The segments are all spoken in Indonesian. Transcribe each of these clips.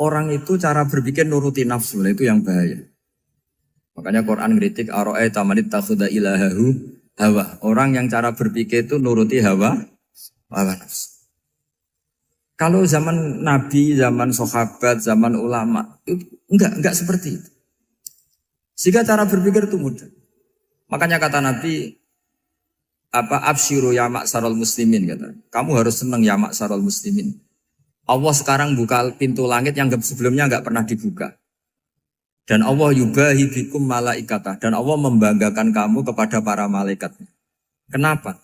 orang itu cara berpikir nuruti nafsu, itu yang bahaya. Makanya Quran ngeritik ara'aita man ittakhadha ilahahu hawa. Orang yang cara berpikir itu nuruti hawa nafsu. Kalau zaman Nabi, zaman sahabat, zaman ulama, itu enggak seperti itu. Sehingga cara berpikir itu mudah. Makanya kata Nabi, absyiru ya ma'sarul muslimin, kata. Kamu harus senang ya ma'sarul muslimin. Allah sekarang buka pintu langit yang sebelumnya enggak pernah dibuka. Dan Allah yubahi bikum malaikatah. Dan Allah membanggakan kamu kepada para malaikat. Kenapa?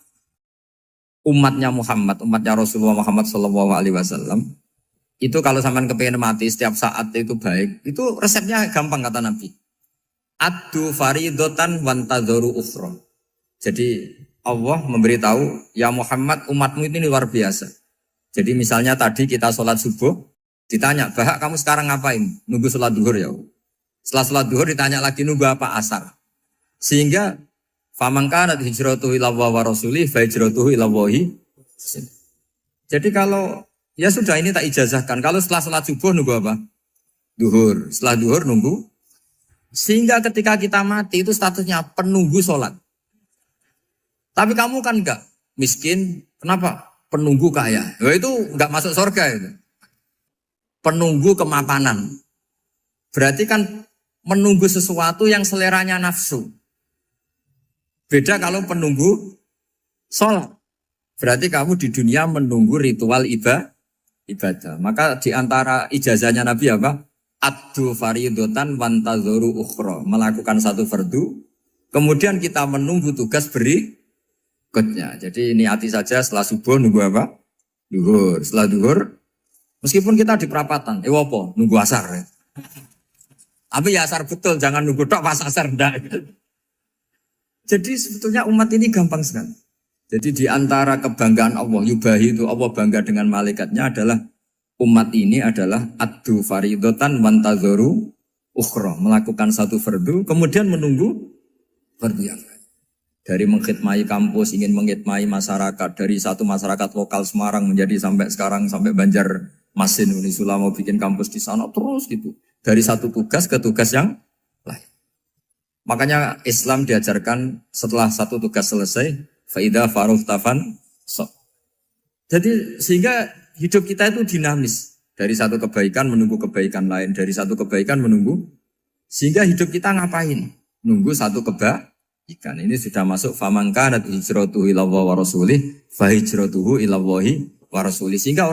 Umatnya Muhammad, umatnya Rasulullah Muhammad SAW, itu kalau sampean kepengen mati setiap saat itu baik, itu resepnya gampang kata Nabi. Addu faridotan wantadzoru ukhra. Jadi Allah memberitahu, ya Muhammad, umatmu ini luar biasa. Jadi misalnya tadi kita sholat subuh, ditanya, Bahak kamu sekarang ngapain? Nunggu sholat duhur ya. Setelah sholat duhur ditanya lagi nunggu apa asar. Sehingga faman kanat hijratuhu ila wa rasulih fa hijratuhu ila wahi. Jadi kalau ya sudah ini tak ijazahkan. Kalau setelah sholat subuh nunggu apa? Duhur. Setelah duhur nunggu. Sehingga ketika kita mati itu statusnya penunggu sholat. Tapi kamu kan enggak miskin. Kenapa? Penunggu kaya. Ya itu enggak masuk surga itu. Penunggu kemapanan. Berarti kan menunggu sesuatu yang seleranya nafsu. Beda kalau penunggu sholat. Berarti kamu di dunia menunggu ritual ibadah. Maka di antara ijazahnya Nabi apa? Addu faridotan wantadzoru ukhra. Melakukan satu fardu. Kemudian kita menunggu tugas berikutnya. Jadi niati saja setelah subuh nunggu apa? Duhur. Setelah duhur, meskipun kita di perapatan. Apa? Nunggu asar. Ya. Tapi ya asar betul. Jangan nunggu tok pas asar. Enggak. Jadi sebetulnya umat ini gampang sekali. Jadi di antara kebanggaan Allah, yubahi itu Allah bangga dengan malaikatnya adalah umat ini adalah addu faridotan wantadzoru ukhra. Melakukan satu fardu, kemudian menunggu fardu yang lain. Dari mengkhidmati kampus, ingin mengkhidmati masyarakat. Dari satu masyarakat lokal Semarang menjadi sampai sekarang, sampai Banjarmasin. Unisula mau bikin kampus di sana, terus gitu. Dari satu tugas ke tugas yang lain. Makanya Islam diajarkan setelah satu tugas selesai, faida faruh tafan sok. Jadi sehingga hidup kita itu dinamis. Dari satu kebaikan menunggu kebaikan lain, dari satu kebaikan menunggu. Sehingga hidup kita ngapain? Nunggu satu kebaikan. Ini sudah masuk faman kanat hijratuhu ila wa rasulih, fa hijratuhu ila wahi wa rasulih. Sehingga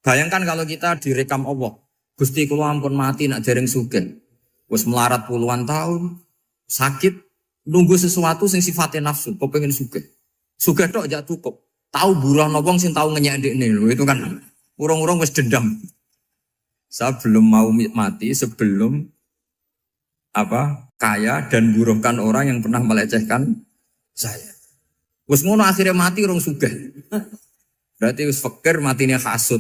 bayangkan kalau kita direkam Allah, Gusti kula ampun mati nak dereng sugih. Wis melarat puluhan tahun. Sakit, nunggu sesuatu yang sifatnya nafsu, kok pengen sugih. Sugih tok aja cukup. Tahu buruh wong sing tahu ngenyek ndekne lho, itu kan urung-urung wis dendam. Saya belum mau mati sebelum kaya dan buruhkan orang yang pernah melecehkan saya. Wis ngono akhirnya mati urung sugih. Berarti wis fakir matine hasud.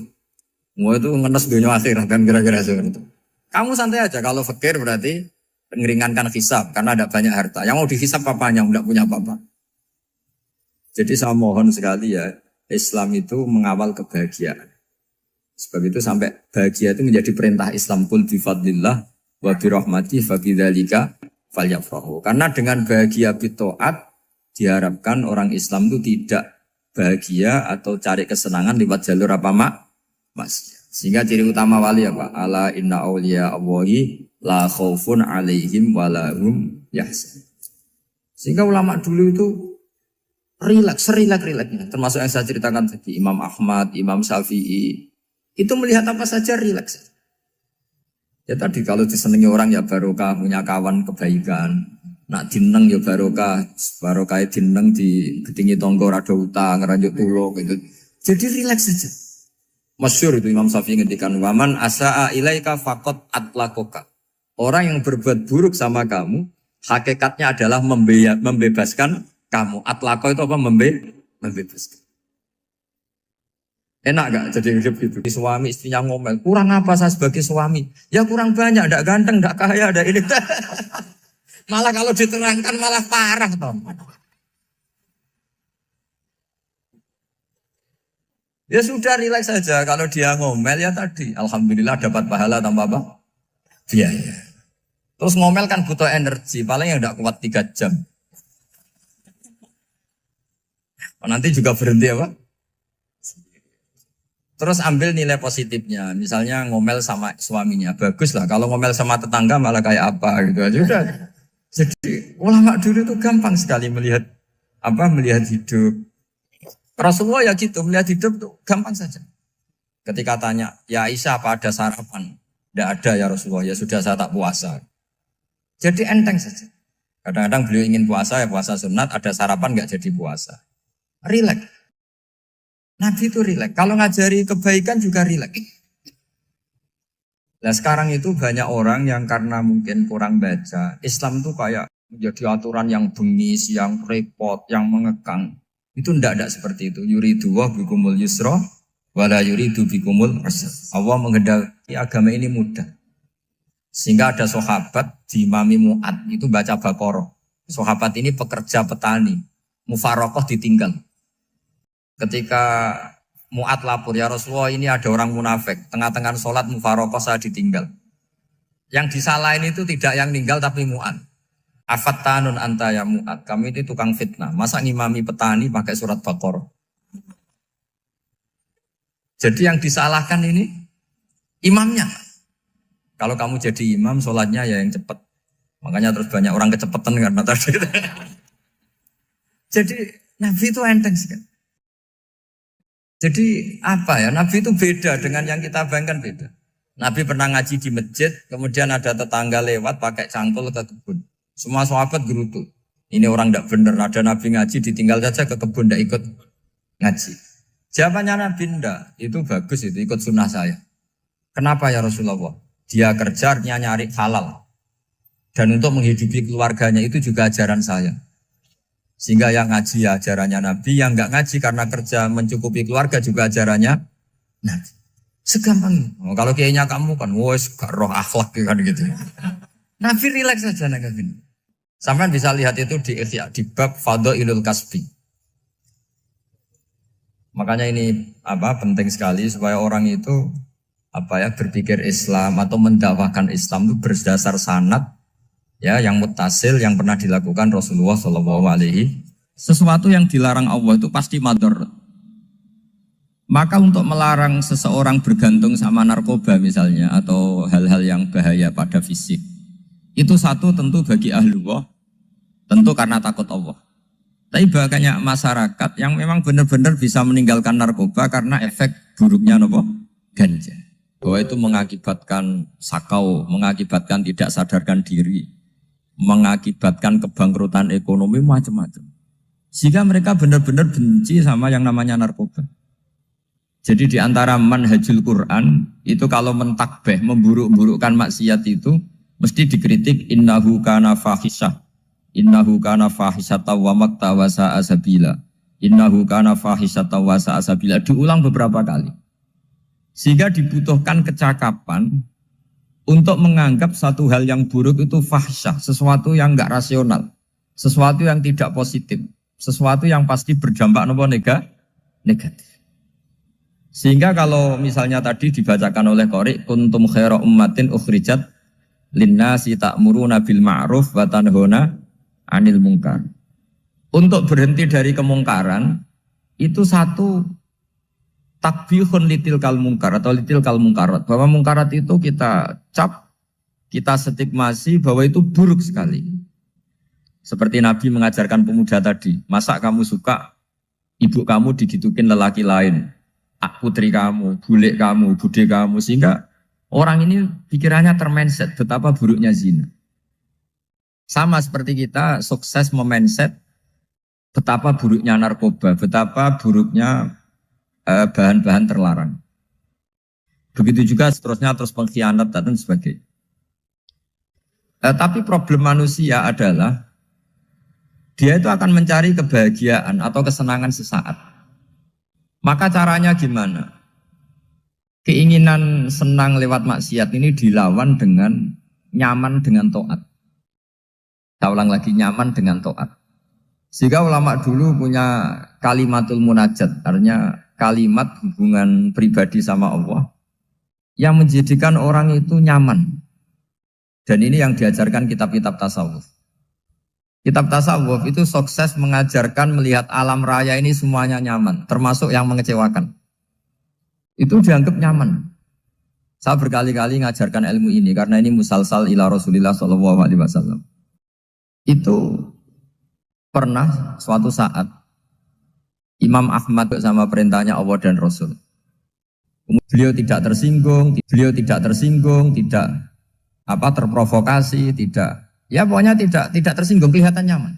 Mau itu ngenes dunia akhirat kan kira-kira seperti itu. Kamu santai aja kalau fakir berarti meringankan hisab karena ada banyak harta. Yang mau dihisab papanya, enggak punya apa-apa. Jadi saya mohon sekali ya, Islam itu mengawal kebahagiaan. Sebab itu sampai bahagia itu menjadi perintah Islam, qul bi fadlillah wa bi rahmati fa bidzalika falyafrahu. Karena dengan bahagia bi taat diharapkan orang Islam itu tidak bahagia atau cari kesenangan lewat jalur maksiat. Sehingga ciri utama wali apa? Ala inna awliya Allahi la khaufun alaihim walahum yahzan. Sehingga ulama dulu itu rileks-rileksnya. Termasuk yang saya ceritakan tadi, Imam Ahmad, Imam Syafi'i. Itu melihat apa saja rileks. Ya tadi kalau disenangi orang ya barokah, punya kawan kebaikan. Nak dineng ya barokah dineng di gedingi tonggo rada utang, ngeranjuk tulo gitu. Jadi rileks saja. Masyhur itu Imam Syafi'i ngendikan waman asaa ilaika faqat atlakoka. Orang yang berbuat buruk sama kamu, hakikatnya adalah membebaskan kamu. Atlako itu apa? Membebaskan. Enak gak jadi hidup gitu? Suami istrinya ngomel, kurang apa saya sebagai suami? Ya kurang banyak, ndak ganteng, ndak kaya, ndak ini. Malah kalau diterangkan malah parah toh. Ya sudah relax saja. Kalau dia ngomel ya tadi, alhamdulillah dapat pahala tanpa apa? Biaya. Terus ngomel kan butuh energi, paling yang tidak kuat 3 jam. Nanti juga berhenti apa? Terus ambil nilai positifnya. Misalnya ngomel sama suaminya, bagus lah. Kalau ngomel sama tetangga malah kayak apa gitu aja udah. Jadi ulama dulu itu gampang sekali melihat melihat hidup. Rasulullah ya gitu, melihat hidup tuh gampang saja. Ketika tanya, ya Aisyah apa ada sarapan? Tidak ada ya Rasulullah, ya sudah saya tak puasa. Jadi enteng saja. Kadang-kadang beliau ingin puasa, ya puasa sunat, ada sarapan nggak jadi puasa. Rileks. Nabi itu rileks. Kalau ngajari kebaikan juga rileks. Nah sekarang itu banyak orang yang karena mungkin kurang baca, Islam itu kayak menjadi aturan yang bengis, yang repot, yang mengekang. Itu tidak seperti itu. Yuridu wa bikumul yusra wala yuridu bikumul usra. Allah menghendaki agama ini mudah. Sehingga ada sahabat di Imami Mu'ad itu baca Baqarah. Sahabat ini pekerja petani. Mufarokoh ditinggal. Ketika Mu'ad lapor, ya Rasulullah ini ada orang munafik. Tengah-tengah sholat mufarokoh saya ditinggal. Yang disalahin itu tidak yang ninggal tapi Mu'ad. Afattanun anta ya Mu'ad. Kami itu tukang fitnah. Masa ngimami petani pakai surat Baqarah? Jadi yang disalahkan ini imamnya. Kalau kamu jadi imam, sholatnya ya yang cepat. Makanya terus banyak orang kecepatan karena tadi. Jadi Nabi itu enteng sekali. Jadi apa ya, Nabi itu beda dengan yang kita bayangkan beda. Nabi pernah ngaji di masjid, kemudian ada tetangga lewat pakai cangkul ke kebun. Semua sahabat gerutu. Ini orang tidak benar, ada Nabi ngaji ditinggal saja ke kebun, tidak ikut ngaji. Jawabannya Nabi tidak, itu bagus itu, ikut sunnah saya. Kenapa ya Rasulullah? Dia kerjanya nyari halal. Dan untuk menghidupi keluarganya itu juga ajaran saya. Sehingga yang ngaji ya ajarannya Nabi, yang enggak ngaji karena kerja mencukupi keluarga juga ajarannya Nabi. Segampang itu. Oh, kalau kayaknya kamu kan, wes gak roh akhlak kan gitu. Nabi rileks saja Nabi. Sampai bisa lihat itu di bab Fadhailul Kasbi. Makanya ini penting sekali supaya orang itu berpikir Islam atau mendakwakan Islam itu berdasar sanad. Ya, yang mutasil yang pernah dilakukan Rasulullah SAW. Sesuatu yang dilarang Allah itu pasti mador. Maka untuk melarang seseorang bergantung sama narkoba misalnya atau hal-hal yang bahaya pada fisik, itu satu tentu bagi ahlullah, tentu karena takut Allah. Tapi banyak masyarakat yang memang benar-benar bisa meninggalkan narkoba karena efek buruknya ganja. Bahwa itu mengakibatkan sakau, mengakibatkan tidak sadarkan diri, mengakibatkan kebangkrutan ekonomi macam-macam. Sehingga mereka benar-benar benci sama yang namanya narkoba. Jadi di antara manhajul Quran itu kalau mentakbih, memburuk-burukkan maksiat itu mesti dikritik innahu kana fahisyah. Innahu kana fahisyata wa maqta wa sa'a sabila. Innahu kana fahisyata wa sa'a sabila. Diulang beberapa kali. Sehingga dibutuhkan kecakapan untuk menganggap satu hal yang buruk itu fahsyah, sesuatu yang enggak rasional, sesuatu yang tidak positif, sesuatu yang pasti berdampak negatif. Sehingga kalau misalnya tadi dibacakan oleh Qori, kuntum khaira ummatin ukhrijat linnasi ta'muruna bil ma'ruf wa tanhauna 'anil munkar. Untuk berhenti dari kemungkaran itu satu takbihun litil kal mungkar atau litil kal mungkarat, bahwa mungkarat itu kita cap, kita stigmasi bahwa itu buruk sekali. Seperti Nabi mengajarkan pemuda tadi, masa kamu suka ibu kamu digitukin lelaki lain, putri kamu, bule kamu, bude kamu, sehingga orang ini pikirannya termindset betapa buruknya zina. Sama seperti kita sukses memindset betapa buruknya narkoba, betapa buruknya bahan-bahan terlarang. Begitu juga seterusnya terus pengkhianat dan sebagainya. Tapi problem manusia adalah dia itu akan mencari kebahagiaan atau kesenangan sesaat. Maka caranya gimana? Keinginan senang lewat maksiat ini dilawan dengan nyaman dengan taat. Saya ulang lagi, nyaman dengan taat. Sehingga ulama dulu punya kalimatul munajat, artinya kalimat hubungan pribadi sama Allah yang menjadikan orang itu nyaman. Dan ini yang diajarkan kitab-kitab tasawuf. Kitab tasawuf itu sukses mengajarkan melihat alam raya ini semuanya nyaman, termasuk yang mengecewakan. Itu dianggap nyaman. Saya berkali-kali mengajarkan ilmu ini karena ini musalsal ila Rasulillah SAW. Itu pernah suatu saat Imam Ahmad sama perintahnya Allah dan Rasul. Beliau tidak tersinggung, tidak terprovokasi, ya pokoknya tidak tersinggung, kelihatan nyaman.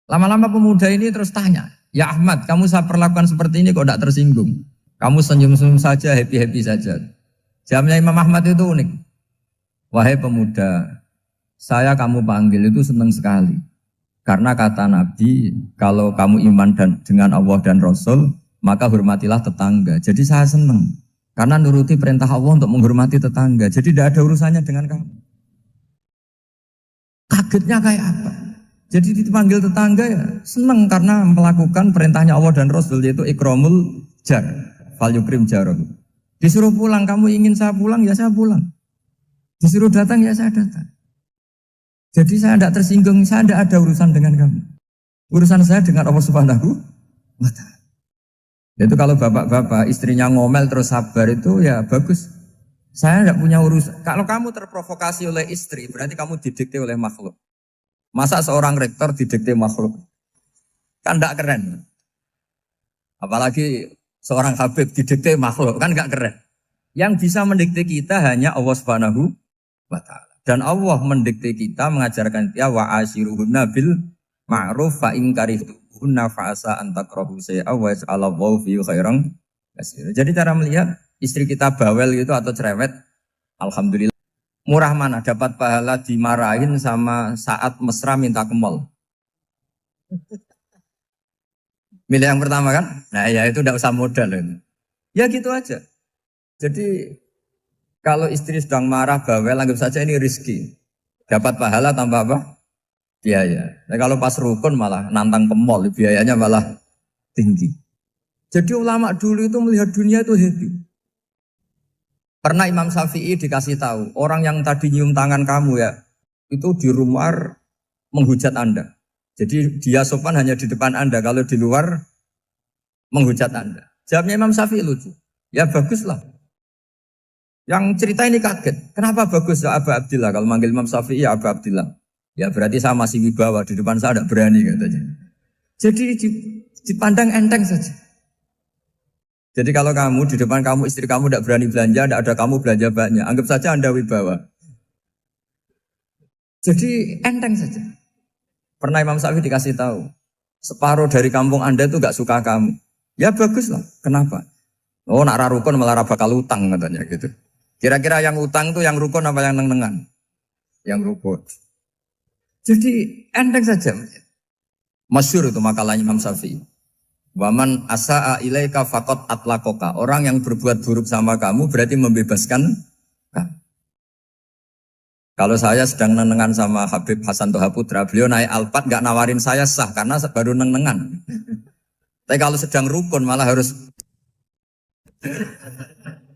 Lama-lama pemuda ini terus tanya, ya Ahmad, kamu saya perlakukan seperti ini kok tidak tersinggung? Kamu senyum-senyum saja, happy-happy saja. Jawabnya Imam Ahmad itu unik. Wahai pemuda, saya kamu panggil itu senang sekali. Karena kata Nabi, kalau kamu iman dengan Allah dan Rasul, maka hormatilah tetangga. Jadi saya senang. Karena nuruti perintah Allah untuk menghormati tetangga. Jadi tidak ada urusannya dengan kamu. Kagetnya kayak apa? Jadi dipanggil tetangga ya senang karena melakukan perintahnya Allah dan Rasul, yaitu ikramul jar, fal yukrim jarum. Disuruh pulang, kamu ingin saya pulang, ya saya pulang. Disuruh datang, ya saya datang. Jadi saya tidak tersinggung, saya tidak ada urusan dengan kamu. Urusan saya dengan Allah Subhanahu wa Ta'ala. Itu kalau bapak-bapak istrinya ngomel terus sabar itu ya bagus. Saya tidak punya urusan. Kalau kamu terprovokasi oleh istri, berarti kamu didikte oleh makhluk. Masa seorang rektor didikte makhluk? Kan tidak keren. Apalagi seorang Habib didikte makhluk, kan gak keren. Yang bisa mendikte kita hanya Allah Subhanahu wa Ta'ala. Dan Allah mendikte kita, mengajarkan kita wa ashiruhunna bil ma'ruf fa in karihtuhunna fa asa an takrahu shay'a wa yaj'alallahu fi khairan katsira. Jadi cara melihat istri kita bawel gitu atau cerewet, alhamdulillah. Murah mana dapat pahala dimarahin sama saat mesra minta ke mall? Milih yang pertama kan? Nah ya itu tidak usah modal ini. Ya gitu aja. Jadi kalau istri sedang marah bawel, anggap saja ini rezeki. Dapat pahala tanpa apa? Biaya. Nah kalau pas rukun malah nantang ke mall, biayanya malah tinggi. Jadi ulama dulu itu melihat dunia itu happy. Pernah Imam Syafi'i dikasih tahu, orang yang tadi nyium tangan kamu ya, itu di rumah menghujat Anda. Jadi dia sopan hanya di depan Anda, kalau di luar menghujat Anda. Jawabnya Imam Syafi'i lucu. Ya baguslah. Yang cerita ini kaget. Kenapa bagus ya Aba Abdillah? Kalau manggil Imam Syafi'i ya Aba Abdillah. Ya berarti saya masih wibawa, di depan saya tidak berani katanya. Jadi dipandang enteng saja. Jadi kalau kamu, di depan kamu, istri kamu tidak berani belanja, tidak ada kamu belanja banyak. Anggap saja Anda wibawa. Jadi enteng saja. Pernah Imam Syafi'i dikasih tahu, separuh dari kampung Anda itu gak suka kamu. Ya bagus lah, kenapa? Oh nak rukun malah bakal utang katanya gitu. Kira-kira yang utang itu yang rukun apa yang neng-nengan? Yang rukun. Jadi enteng saja. Masyhur itu makalahnya Imam Syafi'i. Waman asa'a ilaika faqad atlaqaka. Orang yang berbuat buruk sama kamu berarti membebaskan kamu. Kalau saya sedang nenengan sama Habib Hasan Toha Putra, beliau naik Alphard gak nawarin saya sah karena baru nenengan. Tapi kalau sedang rukun malah harus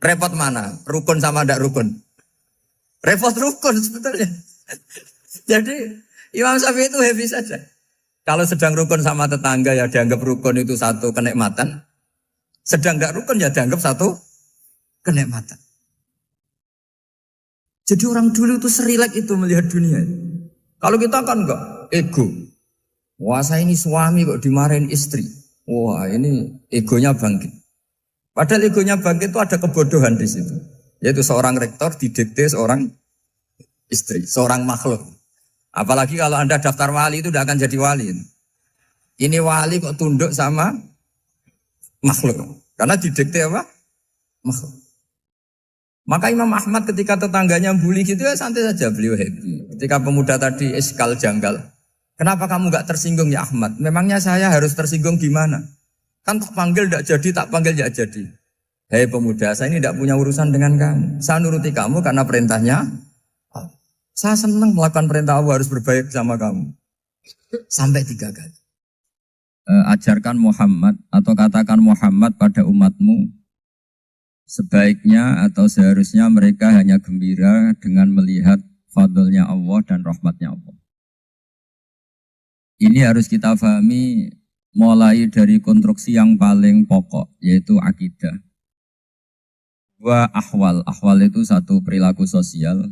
repot mana? Rukun sama ndak rukun? Repot rukun sebetulnya. Jadi Imam Syafi'i itu happy saja. Kalau sedang rukun sama tetangga ya dianggap rukun itu satu kenikmatan. Sedang ndak rukun ya dianggap satu kenikmatan. Jadi orang dulu itu serilek itu melihat dunia. Kalau kita kan enggak, ego. Wah saya ini suami kok dimarahin istri. Wah ini egonya bangkit. Padahal egonya bangkit itu ada kebodohan di situ. Yaitu seorang rektor didikte seorang istri, seorang makhluk. Apalagi kalau Anda daftar wali itu tidak akan jadi wali. Ini wali kok tunduk sama makhluk. Karena didikte apa? Makhluk. Maka Imam Ahmad ketika tetangganya bully gitu ya santai saja beliau happy. Ketika pemuda tadi iskal janggal. Kenapa kamu gak tersinggung ya Ahmad? Memangnya saya harus tersinggung gimana? Kan tak panggil tidak jadi, tak panggil tidak jadi. Hei pemuda, saya ini tidak punya urusan dengan kamu. Saya nuruti kamu karena perintahnya. Saya senang melakukan perintah Allah harus berbaik sama kamu. Sampai 3 kali. ajarkan Muhammad atau katakan Muhammad pada umatmu, sebaiknya atau seharusnya mereka hanya gembira dengan melihat fadlnya Allah dan rahmatnya Allah. Ini harus kita pahami mulai dari konstruksi yang paling pokok, yaitu akidah. Dua ahwal. Ahwal itu satu perilaku sosial.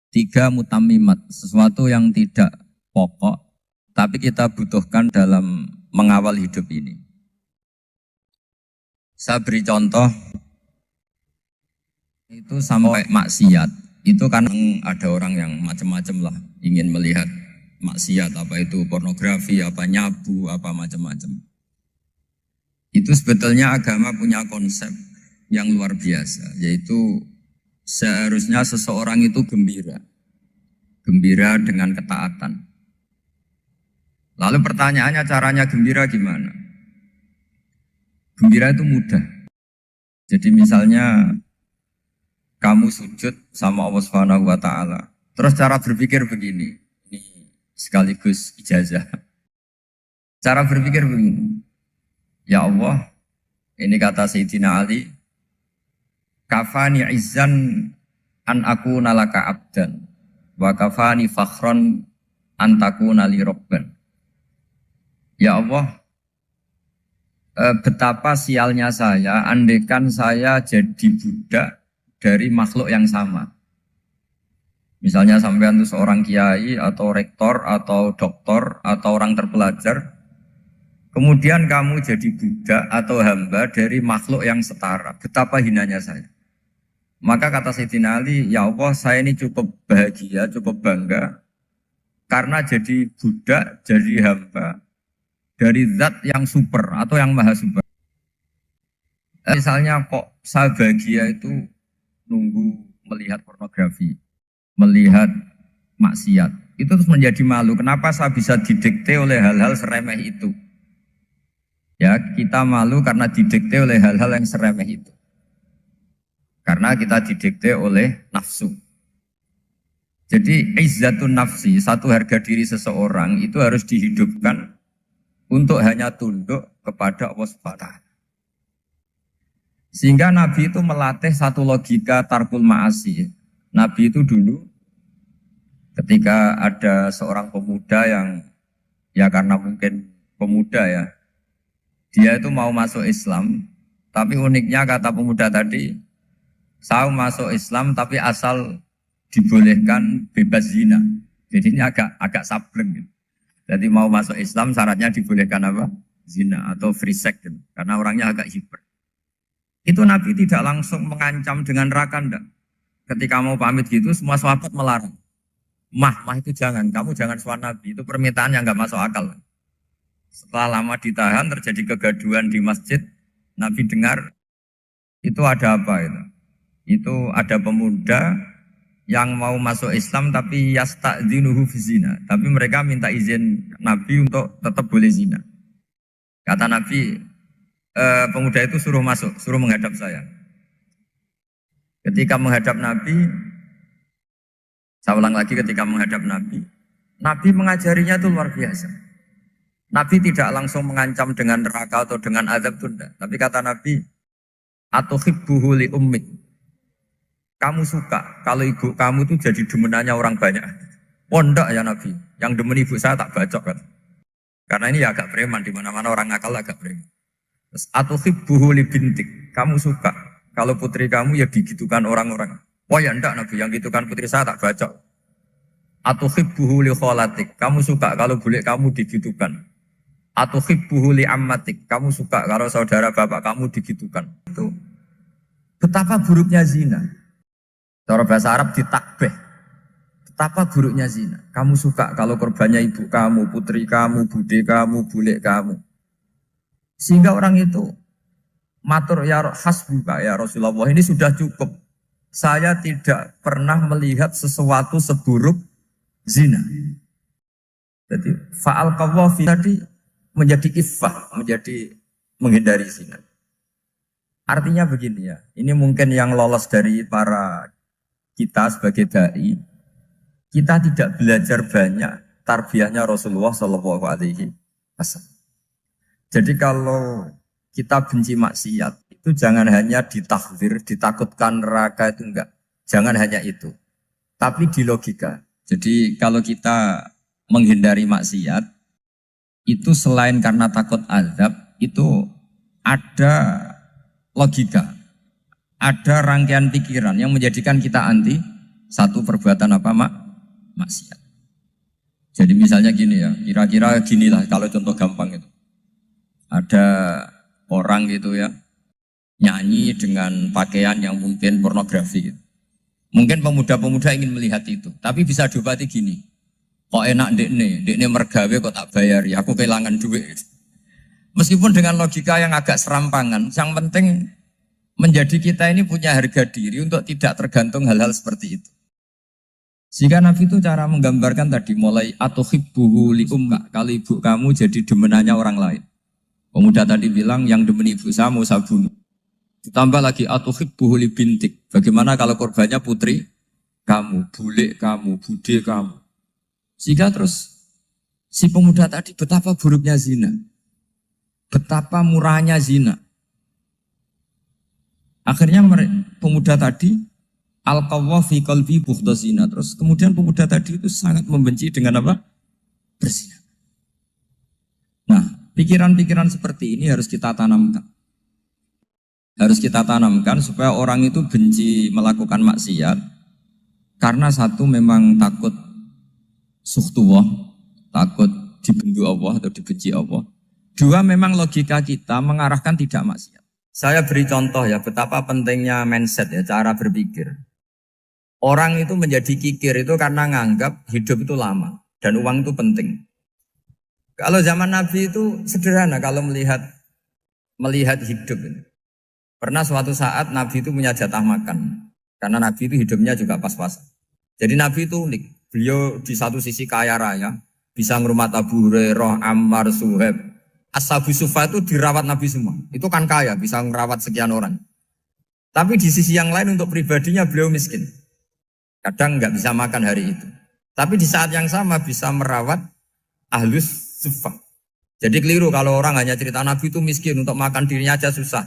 Tiga mutammimat, sesuatu yang tidak pokok, tapi kita butuhkan dalam mengawal hidup ini. Saya beri contoh, itu sampai maksiat. Itu kan ada orang yang macam-macam lah, ingin melihat maksiat, apa itu pornografi, apa nyabu, apa macam-macam. Itu sebetulnya agama punya konsep yang luar biasa, yaitu seharusnya seseorang itu gembira. Gembira dengan ketaatan. Lalu pertanyaannya caranya gembira gimana? Gembira itu mudah. Jadi misalnya kamu sujud sama Allah Subhanahu wa taala. Terus cara berpikir begini. Ini sekaligus ijazah. Cara berpikir begini. Ya Allah, ini kata Sayyidina Ali, kafani izzan an akuna laka abdan wa kafani fakhron an takuna li rabban. Ya Allah, betapa sialnya saya andaikan saya jadi budak dari makhluk yang sama. Misalnya sampean itu seorang kiai atau rektor atau doktor atau orang terpelajar, kemudian kamu jadi budak atau hamba dari makhluk yang setara. Betapa hinanya saya. Maka kata Sayyidina Ali, ya Allah, saya ini cukup bahagia, cukup bangga karena jadi budak, jadi hamba dari zat yang super atau yang maha super. Misalnya kok saya bahagia itu nunggu melihat pornografi, melihat maksiat. Itu terus menjadi malu. Kenapa saya bisa didikte oleh hal-hal seremeh itu? Ya, kita malu karena didikte oleh hal-hal yang seremeh itu. Karena kita didikte oleh nafsu. Jadi izzatun nafsi, satu harga diri seseorang itu harus dihidupkan untuk hanya tunduk kepada Allah Subhanahu. Sehingga Nabi itu melatih satu logika tarkul ma'asi. Nabi itu dulu ketika ada seorang pemuda yang ya karena mungkin pemuda ya, dia itu mau masuk Islam, tapi uniknya kata pemuda tadi, saya masuk Islam tapi asal dibolehkan bebas zina. Jadi ini agak sableng gitu. Jadi mau masuk Islam syaratnya dibolehkan apa? Zina atau free sex gitu. Karena orangnya agak hiper. Itu Nabi tidak langsung mengancam dengan neraka enggak. Ketika mau pamit gitu semua sahabat melarang. Mah itu jangan, kamu jangan suan Nabi. Itu permintaan yang enggak masuk akal. Setelah lama ditahan terjadi kegaduhan di masjid, Nabi dengar itu ada apa itu? Itu ada pemuda yang mau masuk Islam tapi yasta'dzinuhu fi zina. Tapi mereka minta izin Nabi untuk tetap boleh zina. Kata Nabi, pemuda itu suruh masuk, suruh menghadap saya. Ketika menghadap Nabi, saya ulang lagi ketika menghadap Nabi, Nabi mengajarinya itu luar biasa. Nabi tidak langsung mengancam dengan neraka atau dengan azab tunda. Tapi kata Nabi, atuhibbuhu li ummik. Kamu suka kalau ibu kamu itu jadi demenannya orang banyak. Oh enggak ya Nabi, yang demen ibu saya tak bacok kan. Karena ini ya agak preman, di mana-mana orang nakal agak preman. Terus atuhibbuhu li bintik. Kamu suka kalau putri kamu ya digitukan orang-orang. Oh ya enggak Nabi, yang gitukan putri saya tak bacok. Atuhibbuhu li kholatik. Kamu suka kalau bule kamu digitukan. Atuhibbuhu li ammatik. Kamu suka kalau saudara bapak kamu digitukan. Itu betapa buruknya zina. Cara bahasa Arab ditakbih. Betapa buruknya zina. Kamu suka kalau korbannya ibu kamu, putri kamu, bude kamu, bule kamu. Sehingga orang itu matur ya hasbuka ya Rasulullah, ini sudah cukup. Saya tidak pernah melihat sesuatu seburuk zina. Jadi fa'al qawafi tadi menjadi iffah, menjadi menghindari zina. Artinya begini ya, ini mungkin yang lolos dari para kita sebagai dai, kita tidak belajar banyak tarbiyahnya Rasulullah Shallallahu Alaihi Asal. Jadi kalau kita benci maksiat, itu jangan hanya ditakdir, ditakutkan neraka itu enggak. Jangan hanya itu. Tapi di logika. Jadi kalau kita menghindari maksiat, itu selain karena takut azab, itu ada logika. Ada rangkaian pikiran yang menjadikan kita anti satu perbuatan apa maksiat. Jadi misalnya gini ya, kira-kira ginilah kalau contoh gampang itu. Ada orang gitu ya, nyanyi dengan pakaian yang mungkin pornografi gitu. Mungkin pemuda-pemuda ingin melihat itu, tapi bisa diobati gini. Kok enak dekne mergawe kok tak bayar ya, aku kehilangan duit. Meskipun dengan logika yang agak serampangan, yang penting menjadi kita ini punya harga diri untuk tidak tergantung hal-hal seperti itu. Sehingga Nabi itu cara menggambarkan tadi mulai atuhibbuhu li ummah, kalau ibu kamu jadi demenannya orang lain. Pemuda tadi bilang yang demen ibu saya mau saya bunuh. Ditambah lagi atuhibbuhu li bintik. Bagaimana kalau korbannya putri kamu, bule kamu, bude kamu. Sehingga terus si pemuda tadi betapa buruknya zina. Betapa murahnya zina. Akhirnya pemuda tadi al-qawwa fi qalbi bughda zina. Terus kemudian pemuda tadi itu sangat membenci dengan apa? Berzina. Nah, pikiran-pikiran seperti ini harus kita tanamkan. Harus kita tanamkan supaya orang itu benci melakukan maksiat. Karena satu memang takut sukhtuwah, takut dibendu Allah atau dibenci Allah. Dua, memang logika kita mengarahkan tidak maksiat. Saya beri contoh ya, betapa pentingnya mindset ya, cara berpikir. Orang itu menjadi kikir itu karena nganggap hidup itu lama dan uang itu penting. Kalau zaman Nabi itu sederhana kalau melihat hidup. Pernah suatu saat Nabi itu punya jatah makan karena Nabi itu hidupnya juga pas-pasan. Jadi Nabi itu unik. Beliau di satu sisi kaya raya, bisa ngurmat Abu Hurairah, Ammar, Suhaib. Ashabu Sufa itu dirawat Nabi semua. Itu kan kaya, bisa merawat sekian orang. Tapi di sisi yang lain untuk pribadinya beliau miskin. Kadang nggak bisa makan hari itu. Tapi di saat yang sama bisa merawat ahlus sufa. Jadi keliru kalau orang hanya cerita Nabi itu miskin, untuk makan dirinya aja susah.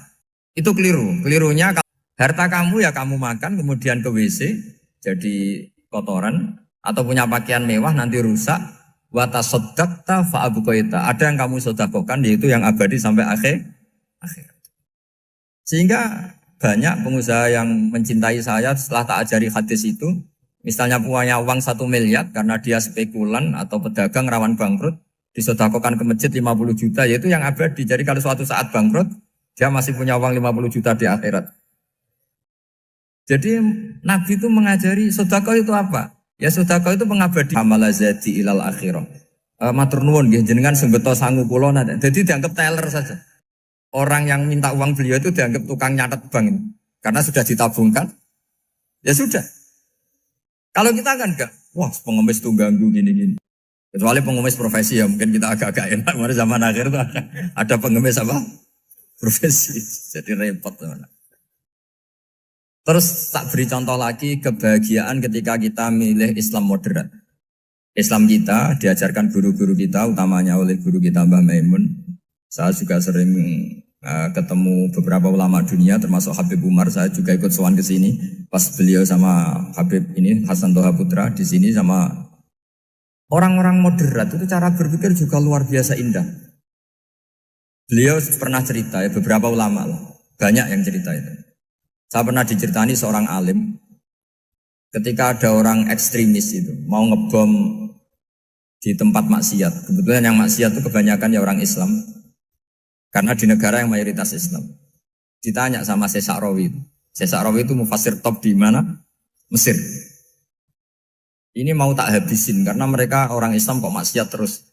Itu keliru. Kelirunya harta kamu ya kamu makan, kemudian ke WC jadi kotoran, atau punya pakaian mewah nanti rusak. Wa tasaddaqta fa abqaita. Ada yang kamu sedekahkan, yaitu yang abadi sampai akhir. Sehingga banyak pengusaha yang mencintai saya setelah tak ajari hadis itu, misalnya punya uang 1 miliar karena dia spekulan atau pedagang rawan bangkrut, disedekahkan ke masjid 50 juta, yaitu yang abadi. Jadi kalau suatu saat bangkrut, dia masih punya uang 50 juta di akhirat. Jadi Nabi itu mengajari sedekah itu apa? Ya sedekah itu mengabadi amalazati ilal akhirah. Matur nuwun nggih jenengan sing beto sangu kula nate. Jadi dianggap teller saja. Orang yang minta uang beliau itu dianggap tukang nyatet bank ini. Karena sudah ditabungkan. Ya sudah. Kalau kita kan enggak. Wah pengemis tuh ganggu gini-gini. Kecuali pengemis profesi ya mungkin kita agak-agak enak. Pada zaman akhir itu ada pengemis apa? Profesi. Jadi repot. Terus tak beri contoh lagi kebahagiaan ketika kita milih Islam moderat. Islam kita diajarkan guru-guru kita, utamanya oleh guru kita Mbah Maimun. Saya juga sering ketemu beberapa ulama dunia, termasuk Habib Umar. Saya juga ikut sowan ke sini pas beliau sama Habib ini Hasan Toha Putra di sini sama orang-orang moderat. Itu cara berpikir juga luar biasa indah. Beliau pernah cerita ya, beberapa ulama lah, banyak yang cerita itu. Saya pernah diceritani seorang alim, ketika ada orang ekstremis itu mau ngebom di tempat maksiat. Kebetulan yang maksiat itu kebanyakan ya orang Islam, karena di negara yang mayoritas Islam. Ditanya sama Syekh Sa'rawi itu. Syekh Sa'rawi itu mufasir top di mana? Mesir. Ini mau tak habisin karena mereka orang Islam kok maksiat terus.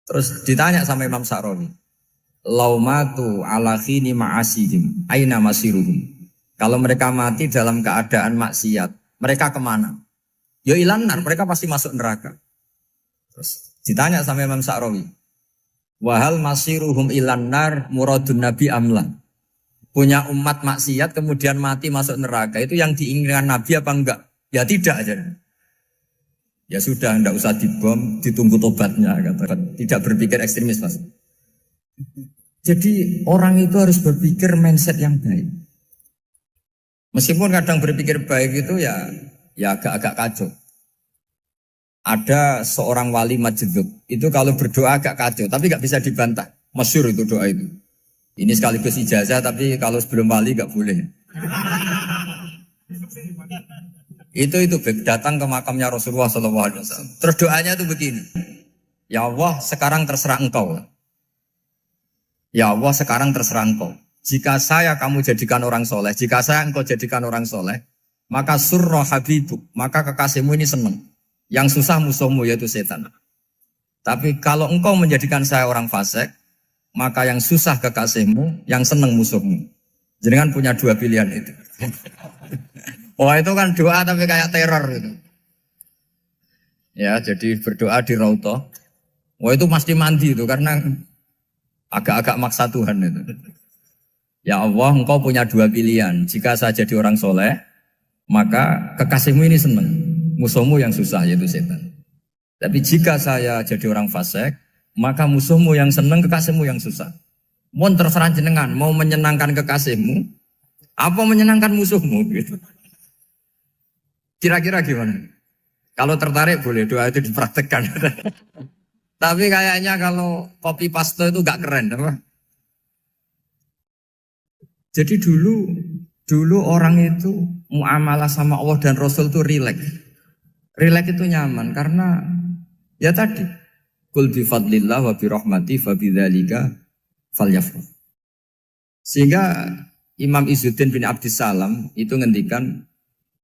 Terus ditanya sama Imam Sa'rawi, laumatu ala khini ma'asihim aina masiruhum. Kalau mereka mati dalam keadaan maksiat, mereka kemana? Ya ilanar, mereka pasti masuk neraka. Terus ditanya sama Imam Sa'rawi, wahal masiruhum ilanar muradun nabi amla. Punya umat maksiat kemudian mati masuk neraka, itu yang diinginkan Nabi apa enggak? Ya tidak aja. Ya sudah, ndak usah dibom, ditunggu tobatnya. Kata. Tidak berpikir ekstremis, Mas. Jadi orang itu harus berpikir mindset yang baik. Meskipun kadang berpikir baik itu ya agak-agak kacau. Ada seorang wali majdub, itu kalau berdoa agak kacau, tapi nggak bisa dibantah. Masyhur itu doa itu. Ini sekaligus ijazah, tapi kalau sebelum wali nggak boleh. Itu datang ke makamnya Rasulullah SAW. Terus doanya itu begini. Ya Allah, sekarang terserah engkau. Ya Allah, sekarang terserah engkau. Jika saya kamu jadikan orang soleh, jika saya engkau jadikan orang soleh, maka surra habibuk, maka kekasihmu ini senang. Yang susah musuhmu yaitu setan. Tapi kalau engkau menjadikan saya orang fasik, maka yang susah kekasihmu, yang senang musuhmu. Jadi kan punya dua pilihan itu. Wah itu kan doa tapi kayak teror itu. Ya jadi berdoa di Raudhah. Wah itu pasti mandi itu karena agak-agak maksa Tuhan itu. Ya Allah, engkau punya dua pilihan. Jika saya jadi orang soleh, maka kekasihmu ini senang. Musuhmu yang susah yaitu setan. Tapi jika saya jadi orang fasik, maka musuhmu yang senang, kekasihmu yang susah. Mohon terserah jenengan, mau menyenangkan kekasihmu, apa menyenangkan musuhmu gitu. Kira-kira gimana? Kalau tertarik boleh doa itu dipraktekkan. Tapi kayaknya kalau copy paste itu gak keren, apa? Jadi dulu orang itu muamalah sama Allah dan Rasul itu rileks. Rileks itu nyaman karena ya tadi qul bi fadlillah wa bi rahmati fa bidzalika falyafrah. Sehingga Imam Izzuddin bin Abdissalam itu ngendikan